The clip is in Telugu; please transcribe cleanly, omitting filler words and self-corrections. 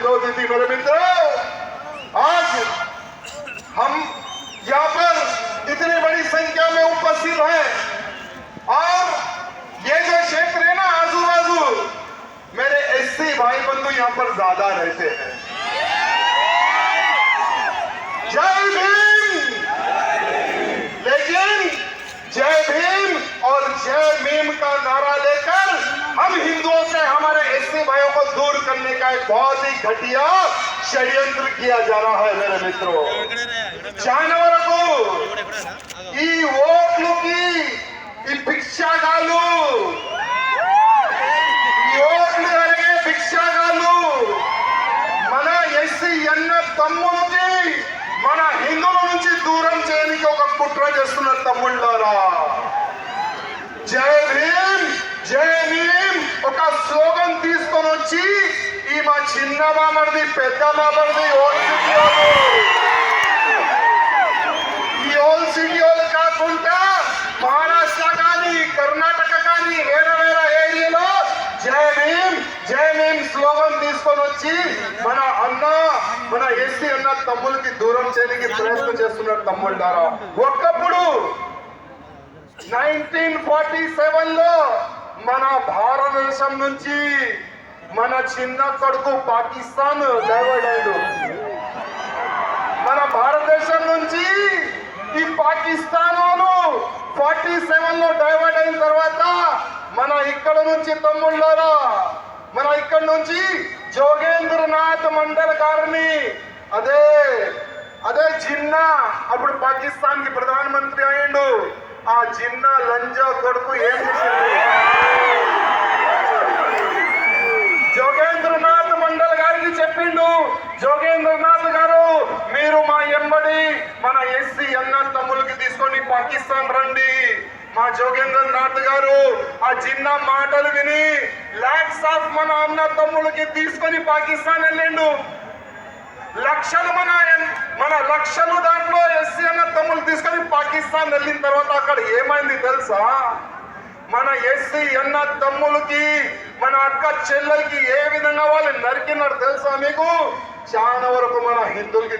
विरोध होती थी मेरे मित्रों, आज हम यहाँ पर इतनी बड़ी संख्या में उपस्थित हैं और ये जो क्षेत्र है ना आजू बाजू, मेरे एससी भाई बंधु यहाँ पर ज्यादा रहते हैं। जय भीम। लेकिन जय भीम और जय मीम का नारा लेकर हम हिंदुओं से हमारे एससी भाइयों को दूर करने का एक बहुत ही घटिया षड्यंत्र किया जा रहा है मेरे मित्रों। जानवरों ఈ ఓట్లుకి ఈ భిక్షగాళ్ళు, ఈ ఓట్లు అడిగే భిక్షగాళ్ళు మన ఎస్సీ అన్న తమ్ములకి మన హిందువుల నుంచి దూరం చేయడానికి ఒక కుట్ర చేస్తున్న తమ్ముళ్ళారా, జై భీమ్ జై భీమ్ ఒక స్లోగన్ తీసుకొని వచ్చి ఈ మా చిన్న బామర్ది పెద్ద బామర్ది ఈ ఓల్ సిటీలు కాకుండా మహారాష్ట్ర కానీ కర్ణాటక కానీ వేరే వేరే ఏరియాలో జై భీమ్ స్లోగన్ తీసుకొని వచ్చి మన ఎస్సీ అన్న తమ్ములకి దూరం చేయడానికి ప్రయత్నం చేస్తున్నారు తమ్ముళ్ళారా. ఒకప్పుడు 1947 లో మన భారతదేశం నుంచి మన చిన్న కొడుకు పాకిస్తాన్ డైవర్ట్ అయ్యాడు. మన భారతదేశం నుంచి ఈ పాకిస్తాన్ వాళ్ళు 47 లో డైవర్ట్ అయిన తర్వాత మన ఇక్కడ నుంచి తమ్ముళ్ళారా, మన ఇక్కడ నుంచి జోగేంద్రనాథ్ మండల్ గారిని అదే జిన్నా అప్పుడు పాకిస్తాన్ కి ప్రధానమంత్రి అయ్యిండు. ఆ జిన్నా లంజా కొడుకు ఏం చేసిండు, జోగేంద్రనాథ్ మండల్ గారికి చెప్పిండు, జోగేంద్రనాథ్ గారు మీరు మా ఎంబడి మన ఎస్సీ అన్న తమ్ములకి తీసుకొని పాకిస్తాన్ రండి. మా జోగేంద్రనాథ్ గారు ఆ జిన్నా మాటలు విని లాక్స్ ఆఫ్ మన అన్న తమ్ములకి తీసుకొని పాకిస్తాన్ వెళ్ళిండు. లక్షలు దాంట్లో ఎస్సీ అన్న తమ్ములు తీసుకొని పాకిస్తాన్ వెళ్ళిన తర్వాత అక్కడ ఏమైంది తెలుసా? మన ఎస్సీ అన్న తమ్ములకి మన అక్క చెల్లెలకి ఏ విధంగా వాళ్ళు నరికినారు తెలుసా మీకు? చాలా వరకు మన హిందువులకి